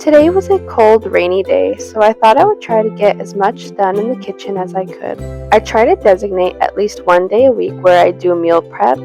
Today was a cold, rainy day, so I thought I would try to get as much done in the kitchen as I could. I try to designate at least one day a week where I do meal prep,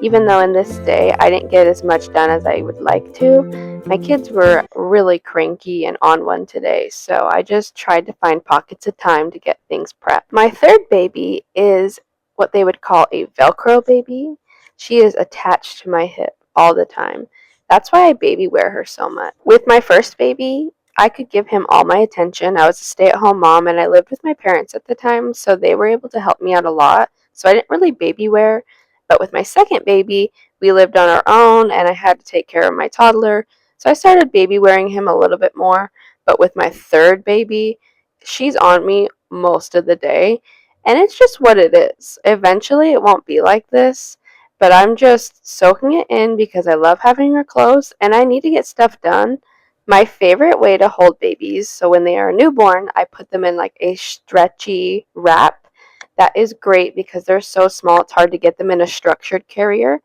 even though in this day I didn't get as much done as I would like to. My kids were really cranky and on one today, so I just tried to find pockets of time to get things prepped. My third baby is what they would call a Velcro baby. She is attached to my hip all the time. That's why I baby wear her so much. With my first baby, I could give him all my attention. I was a stay-at-home mom and I lived with my parents at the time, so they were able to help me out a lot. So I didn't really baby wear. But with my second baby, we lived on our own and I had to take care of my toddler. So I started baby wearing him a little bit more. But with my third baby, she's on me most of the day. And it's just what it is. Eventually, it won't be like this, but I'm just soaking it in because I love having her close and I need to get stuff done. My favorite way to hold babies, so when they are newborn, I put them in like a stretchy wrap. That is great because they're so small, it's hard to get them in a structured carrier.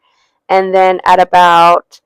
And then at about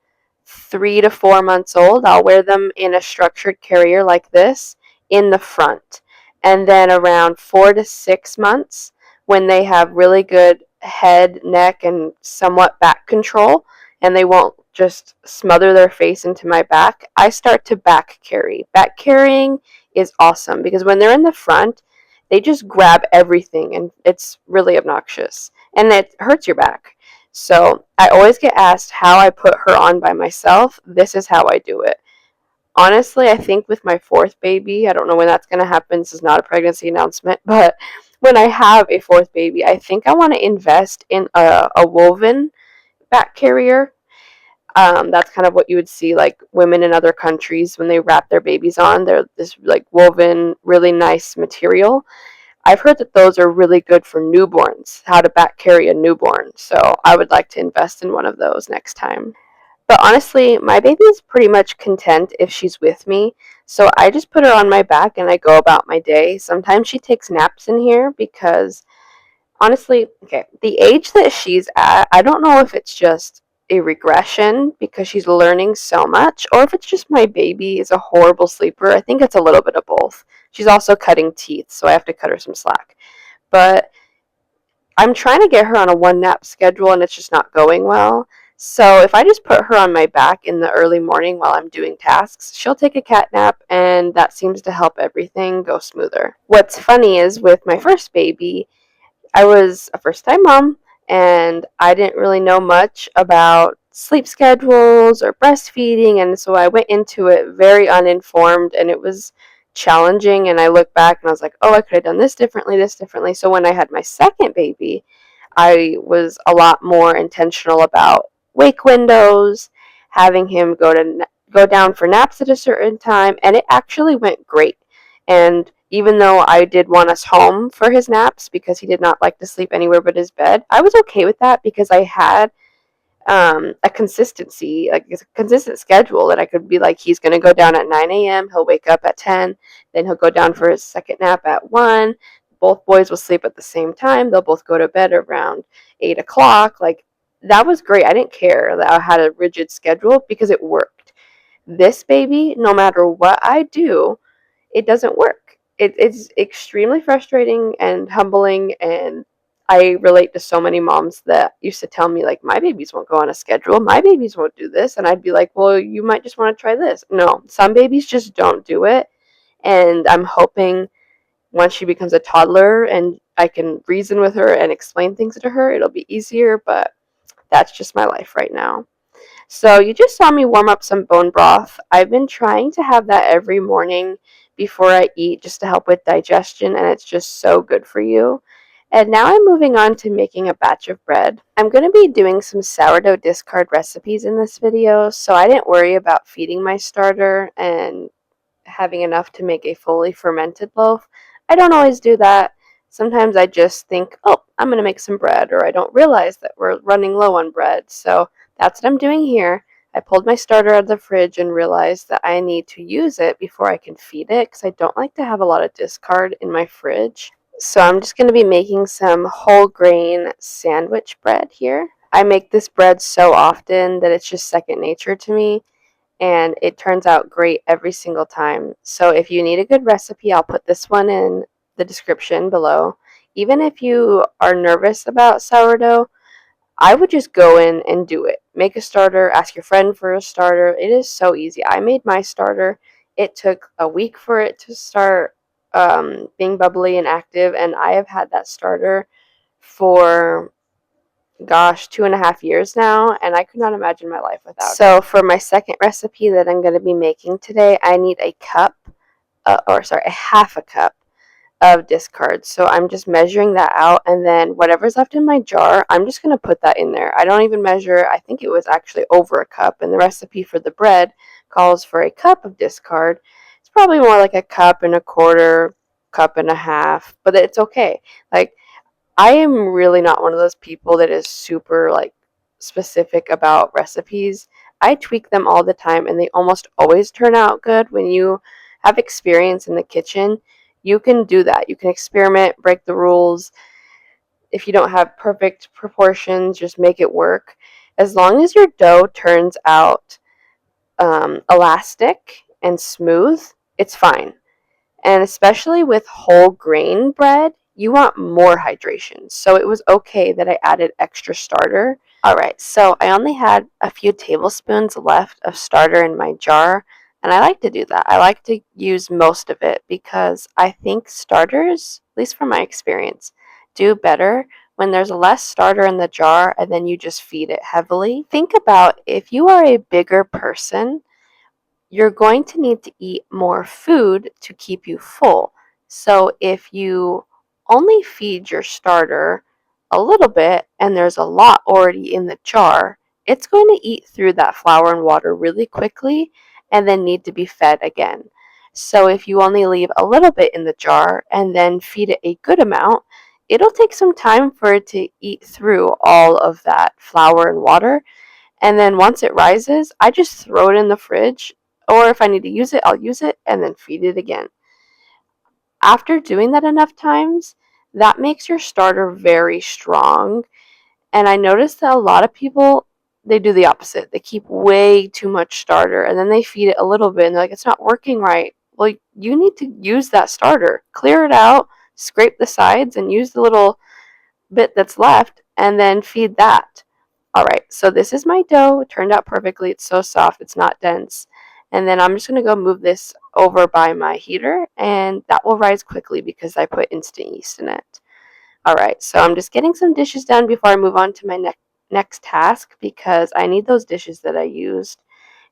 3 to 4 months old, I'll wear them in a structured carrier like this in the front. And then around 4 to 6 months, when they have really good head, neck, and somewhat back control, and they won't just smother their face into my back, I start to back carry. Back carrying is awesome because when they're in the front, they just grab everything and it's really obnoxious and it hurts your back. So I always get asked how I put her on by myself. This is how I do it. Honestly, I think with my fourth baby, I don't know when that's going to happen. This is not a pregnancy announcement, but when I have a fourth baby, I think I want to invest in a woven back carrier. That's kind of what you would see like women in other countries when they wrap their babies on. They're this like woven, really nice material. I've heard that those are really good for newborns, how to back carry a newborn. So I would like to invest in one of those next time. But honestly, my baby is pretty much content if she's with me. So I just put her on my back and I go about my day. Sometimes she takes naps in here because honestly, okay, the age that she's at, I don't know if it's just a regression because she's learning so much or if it's just my baby is a horrible sleeper. I think it's a little bit of both. She's also cutting teeth, so I have to cut her some slack. But I'm trying to get her on a one nap schedule and it's just not going well. So if I just put her on my back in the early morning while I'm doing tasks, she'll take a cat nap and that seems to help everything go smoother. What's funny is with my first baby, I was a first time mom and I didn't really know much about sleep schedules or breastfeeding, and so I went into it very uninformed and it was challenging. And I look back and I was like, oh, I could have done this differently, this differently. So when I had my second baby, I was a lot more intentional about wake windows, having him go down for naps at a certain time, and it actually went great. And even though I did want us home for his naps because he did not like to sleep anywhere but his bed, I was okay with that because I had a consistency, like a consistent schedule that I could be like, he's going to go down at 9 a.m., he'll wake up at 10, then he'll go down for his second nap at 1. Both boys will sleep at the same time. They'll both go to bed around 8 o'clock. Like, that was great. I didn't care that I had a rigid schedule because it worked. This baby, no matter what I do, it doesn't work. It's extremely frustrating and humbling, and I relate to so many moms that used to tell me, like, my babies won't go on a schedule, my babies won't do this, and I'd be like, well, you might just want to try this. No, some babies just don't do it, and I'm hoping once she becomes a toddler and I can reason with her and explain things to her, it'll be easier, but that's just my life right now. So you just saw me warm up some bone broth. I've been trying to have that every morning before I eat just to help with digestion, and it's just so good for you. And now I'm moving on to making a batch of bread. I'm going to be doing some sourdough discard recipes in this video, so I didn't worry about feeding my starter and having enough to make a fully fermented loaf. I don't always do that. Sometimes I just think, oh, I'm going to make some bread, or I don't realize that we're running low on bread. So that's what I'm doing here. I pulled my starter out of the fridge and realized that I need to use it before I can feed it because I don't like to have a lot of discard in my fridge. So I'm just going to be making some whole grain sandwich bread here. I make this bread so often that it's just second nature to me. and it turns out great every single time. So if you need a good recipe, I'll put this one in the description below. Even if you are nervous about sourdough, I would just go in and do it. Make a starter, ask your friend for a starter. It is so easy. I made my starter. It took a week for it to start being bubbly and active, and I have had that starter for, gosh, 2.5 years now, and I could not imagine my life without it. So for my second recipe that I'm going to be making today, I need a cup, a half a cup of discards. So I'm just measuring that out, and then whatever's left in my jar, I'm just going to put that in there. I don't even measure. I think it was actually over a cup, and the recipe for the bread calls for a cup of discard. It's probably more like a cup and a quarter, cup and a half, but it's okay. Like, I am really not one of those people that is super like specific about recipes. I tweak them all the time, and they almost always turn out good. When you have experience in the kitchen, you can do that. You can experiment, break the rules. If you don't have perfect proportions, just make it work. As long as your dough turns out elastic and smooth, it's fine. And especially with whole grain bread, you want more hydration. So it was okay that I added extra starter. Alright, so I only had a few tablespoons left of starter in my jar, and I like to do that. I like to use most of it because I think starters, at least from my experience, do better when there's less starter in the jar and then you just feed it heavily. Think about if you are a bigger person, you're going to need to eat more food to keep you full. So if you only feed your starter a little bit and there's a lot already in the jar, it's going to eat through that flour and water really quickly and then need to be fed again. So if you only leave a little bit in the jar and then feed it a good amount, it'll take some time for it to eat through all of that flour and water, and then once it rises, I just throw it in the fridge, or if I need to use it, I'll use it and then feed it again. After doing that enough times, that makes your starter very strong. And I noticed that a lot of people, they do the opposite. They keep way too much starter and then they feed it a little bit and they're like, it's not working right. Well, you need to use that starter. Clear it out, scrape the sides, and use the little bit that's left and then feed that. All right, so this is my dough. It turned out perfectly. It's so soft, it's not dense. And then I'm just going to go move this over by my heater, and that will rise quickly because I put instant yeast in it. All right, so I'm just getting some dishes done before I move on to my next task because I need those dishes that I used.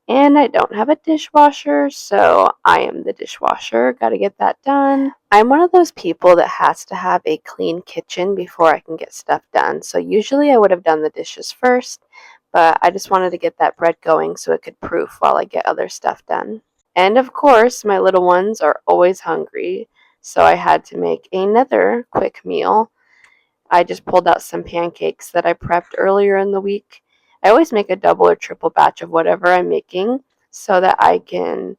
And I don't have a dishwasher, so I am the dishwasher. Gotta get that done. I'm one of those people that has to have a clean kitchen before I can get stuff done. So usually I would have done the dishes first, but I just wanted to get that bread going so it could proof while I get other stuff done. And of course, my little ones are always hungry, so I had to make another quick meal. I just pulled out some pancakes that I prepped earlier in the week. I always make a double or triple batch of whatever I'm making so that I can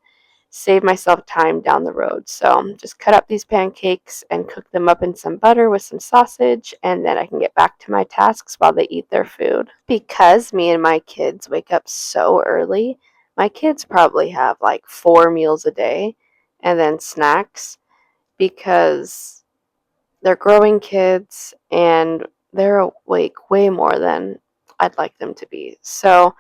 save myself time down the road. So just cut up these pancakes and cook them up in some butter with some sausage, and then I can get back to my tasks while they eat their food. Because me and my kids wake up so early, my kids probably have like 4 meals a day and then snacks because they're growing kids and they're awake way more than I'd like them to be. So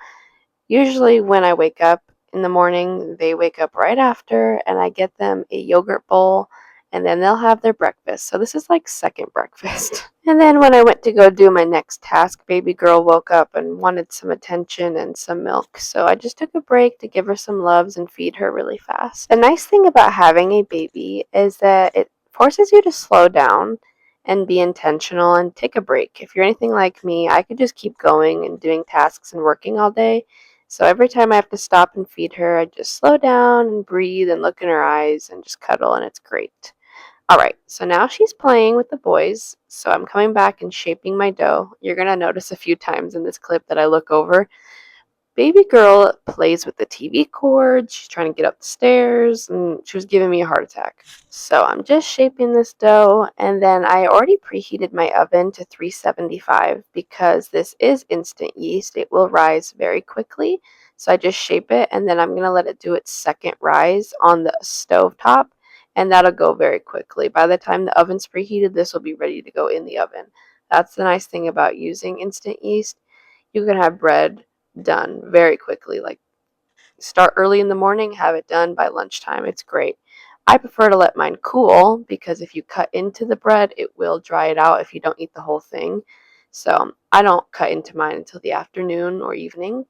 usually when I wake up in the morning, they wake up right after, and I get them a yogurt bowl, and then they'll have their breakfast. So this is like second breakfast. And then when I went to go do my next task, baby girl woke up and wanted some attention and some milk. So I just took a break to give her some loves and feed her really fast. The nice thing about having a baby is that it forces you to slow down and be intentional and take a break. If you're anything like me, I could just keep going and doing tasks and working all day. So every time I have to stop and feed her, I just slow down and breathe and look in her eyes and just cuddle, and it's great. All right, so now she's playing with the boys. So I'm coming back and shaping my dough. You're going to notice a few times in this clip that I look over. Baby girl plays with the TV cord. She's trying to get up the stairs, and she was giving me a heart attack. So I'm just shaping this dough, and then I already preheated my oven to 375 because this is instant yeast. It will rise very quickly. So I just shape it, and then I'm going to let it do its second rise on the stove top, and that'll go very quickly. By the time the oven's preheated, this will be ready to go in the oven. That's the nice thing about using instant yeast. You can have bread done very quickly. Like, start early in the morning, have it done by lunchtime. It's great. I prefer to let mine cool because if you cut into the bread, it will dry it out if you don't eat the whole thing. So I don't cut into mine until the afternoon or evening.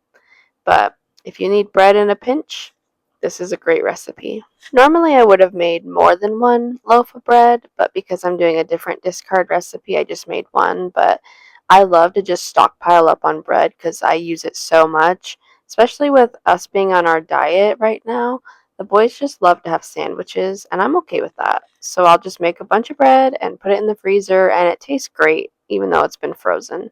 But if you need bread in a pinch, this is a great recipe. Normally I would have made more than one loaf of bread, but because I'm doing a different discard recipe, I just made one. But I love to just stockpile up on bread because I use it so much, especially with us being on our diet right now. The boys just love to have sandwiches, and I'm okay with that. So I'll just make a bunch of bread and put it in the freezer, and it tastes great, even though it's been frozen.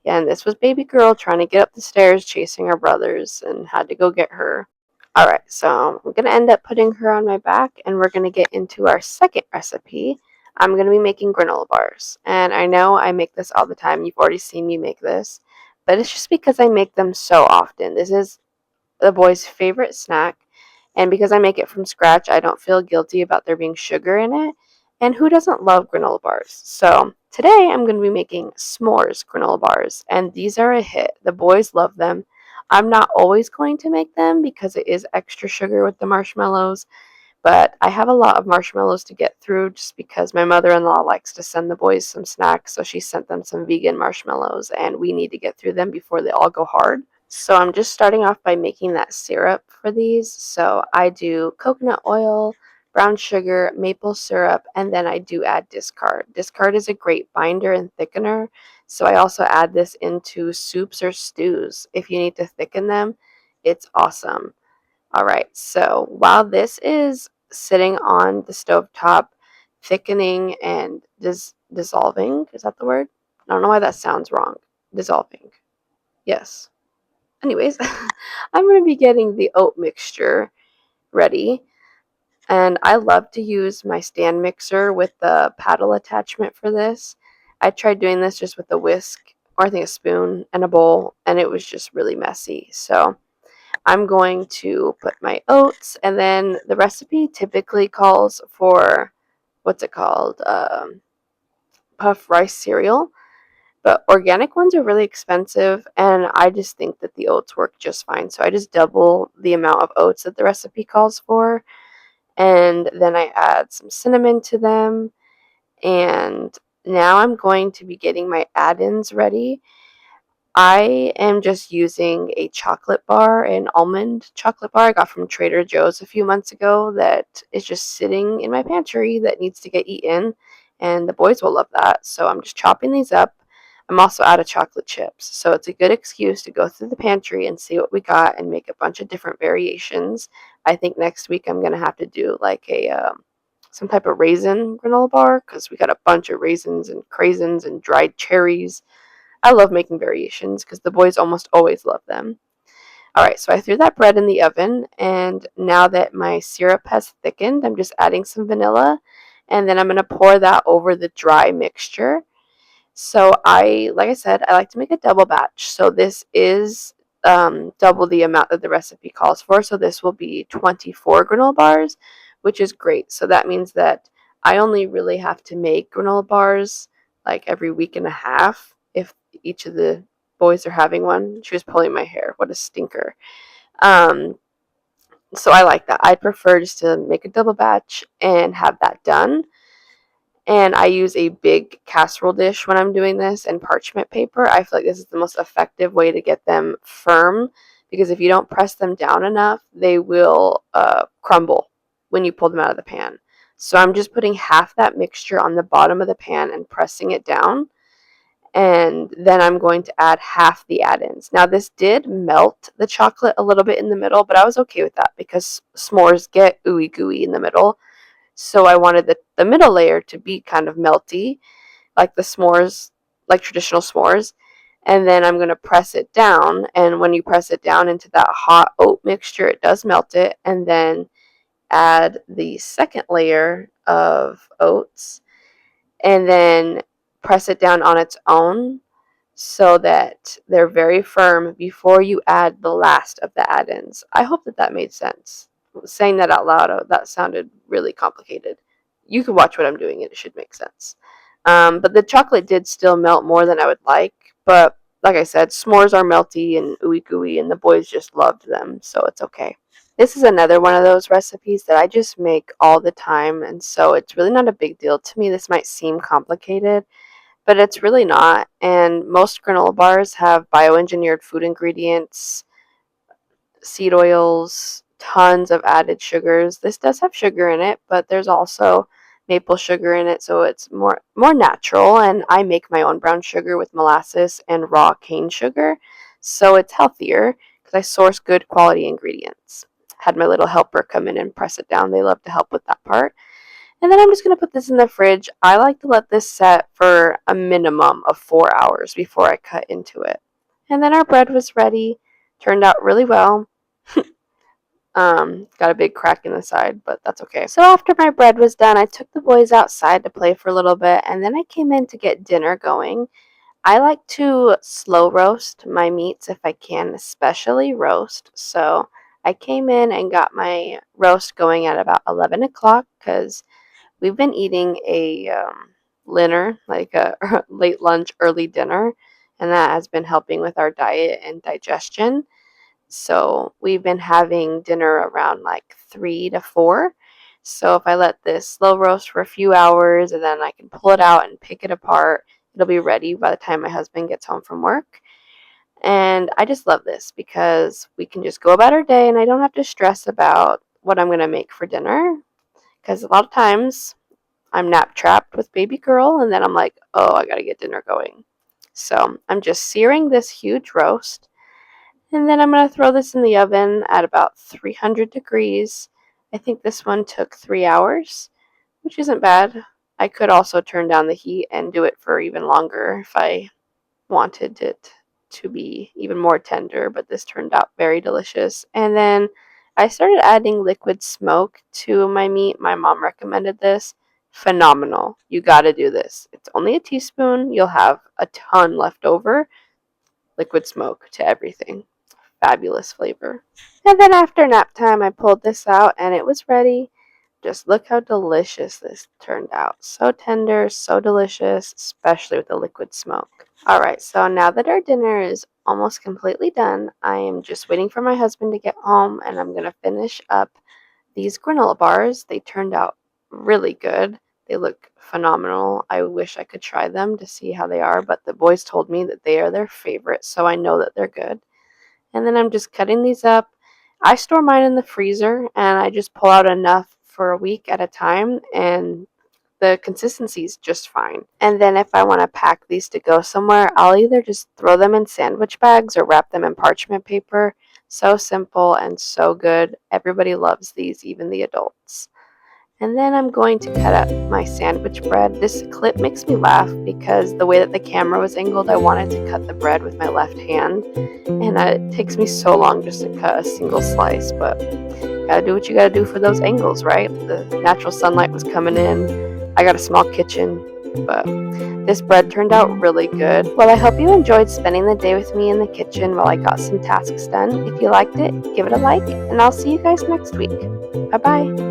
Yeah, and this was baby girl trying to get up the stairs chasing her brothers and had to go get her. Alright, so I'm going to end up putting her on my back and we're going to get into our second recipe. I'm going to be making granola bars. And I know I make this all the time. You've already seen me make this. But it's just because I make them so often. This is the boys' favorite snack. And because I make it from scratch, I don't feel guilty about there being sugar in it. And who doesn't love granola bars? So today I'm going to be making s'mores granola bars. And these are a hit. The boys love them. I'm not always going to make them because it is extra sugar with the marshmallows. But I have a lot of marshmallows to get through just because my mother-in-law likes to send the boys some snacks. So she sent them some vegan marshmallows and we need to get through them before they all go hard. So I'm just starting off by making that syrup for these. So I do coconut oil, brown sugar, maple syrup, and then I do add discard. Discard is a great binder and thickener. So I also add this into soups or stews. If you need to thicken them, it's awesome. All right, so while this is sitting on the stove top, thickening and dissolving, is that the word? I don't know why that sounds wrong. Dissolving. Yes. Anyways, I'm going to be getting the oat mixture ready. And I love to use my stand mixer with the paddle attachment for this. I tried doing this just with a whisk, or I think a spoon and a bowl, and it was just really messy. So I'm going to put my oats, and then the recipe typically calls for, what's it called? Puff rice cereal. But organic ones are really expensive, and I just think that the oats work just fine. So I just double the amount of oats that the recipe calls for, and then I add some cinnamon to them. And now I'm going to be getting my add-ins ready. I am just using a chocolate bar, an almond chocolate bar I got from Trader Joe's a few months ago that is just sitting in my pantry that needs to get eaten, and the boys will love that. So I'm just chopping these up. I'm also out of chocolate chips, so it's a good excuse to go through the pantry and see what we got and make a bunch of different variations. I think next week I'm going to have to do like a some type of raisin granola bar because we got a bunch of raisins and craisins and dried cherries. I love making variations because the boys almost always love them. Alright, so I threw that bread in the oven, and now that my syrup has thickened, I'm just adding some vanilla, and then I'm going to pour that over the dry mixture. So like I said, I like to make a double batch. So this is double the amount that the recipe calls for. So this will be 24 granola bars, which is great. So that means that I only really have to make granola bars like every week and a half if each of the boys are having one. She was pulling my hair. What a stinker. Um, so I like that. I'd prefer just to make a double batch and have that done. And I use a big casserole dish when I'm doing this and parchment paper. I feel like this is the most effective way to get them firm because if you don't press them down enough, they will crumble when you pull them out of the pan. So I'm just putting half that mixture on the bottom of the pan and pressing it down. And then I'm going to add half the add-ins. Now this did melt the chocolate a little bit in the middle, but I was okay with that because s'mores get ooey gooey in the middle. So I wanted the middle layer to be kind of melty, like the s'mores, like traditional s'mores. And then I'm going to press it down. And when you press it down into that hot oat mixture, it does melt it. And then add the second layer of oats. And then press it down on its own. so that they're very firm before you add the last of the add-ins. I hope that that made sense. Saying that out loud, that sounded really complicated. You can watch what I'm doing and it should make sense. But the chocolate did still melt more than I would like. But like I said, s'mores are melty and ooey gooey, and the boys just loved them, so it's okay. This is another one of those recipes that I just make all the time, and so it's really not a big deal to me. This might seem complicated, but it's really not. And most granola bars have bioengineered food ingredients, seed oils, tons of added sugars. This does have sugar in it, but there's also maple sugar in it, so it's more natural. And I make my own brown sugar with molasses and raw cane sugar, so it's healthier because I source good quality ingredients. Had my little helper come in and press it down. They love to help with that part. And then I'm just going to put this in the fridge. I like to let this set for a minimum of 4 hours before I cut into it. And then our bread was ready. Turned out really well. Got a big crack in the side, but that's okay. So after my bread was done, I took the boys outside to play for a little bit, and then I came in to get dinner going. I like to slow roast my meats if I can, especially roast. So I came in and got my roast going at about 11 o'clock because we've been eating a dinner, like a late lunch, early dinner, and that has been helping with our diet and digestion. So we've been having dinner around like 3 to 4. So if I let this slow roast for a few hours and then I can pull it out and pick it apart, it'll be ready by the time my husband gets home from work. And I just love this because we can just go about our day and I don't have to stress about what I'm going to make for dinner. Because a lot of times I'm nap trapped with baby girl and then I'm like, oh, I got to get dinner going. So I'm just searing this huge roast. And then I'm going to throw this in the oven at about 300 degrees. I think this one took 3 hours, which isn't bad. I could also turn down the heat and do it for even longer if I wanted it to be even more tender, but this turned out very delicious. And then I started adding liquid smoke to my meat. My mom recommended this. Phenomenal. You got to do this. It's only a teaspoon. You'll have a ton left over. Liquid smoke to everything. Fabulous flavor. And then after nap time, I pulled this out and it was ready. Just look how delicious this turned out. So tender, so delicious, especially with the liquid smoke. Alright, so now that our dinner is almost completely done, I am just waiting for my husband to get home and I'm going to finish up these granola bars. They turned out really good. They look phenomenal. I wish I could try them to see how they are, but the boys told me that they are their favorite, so I know that they're good. And then I'm just cutting these up. I store mine in the freezer and I just pull out enough for a week at a time, and the consistency is just fine. And then if I want to pack these to go somewhere, I'll either just throw them in sandwich bags or wrap them in parchment paper. So simple and so good. Everybody loves these, even the adults. And then I'm going to cut up my sandwich bread. This clip makes me laugh because the way that the camera was angled, I wanted to cut the bread with my left hand. And it takes me so long just to cut a single slice, but gotta do what you gotta do for those angles, right? The natural sunlight was coming in. I got a small kitchen, but this bread turned out really good. Well, I hope you enjoyed spending the day with me in the kitchen while I got some tasks done. If you liked it, give it a like, and I'll see you guys next week. Bye-bye.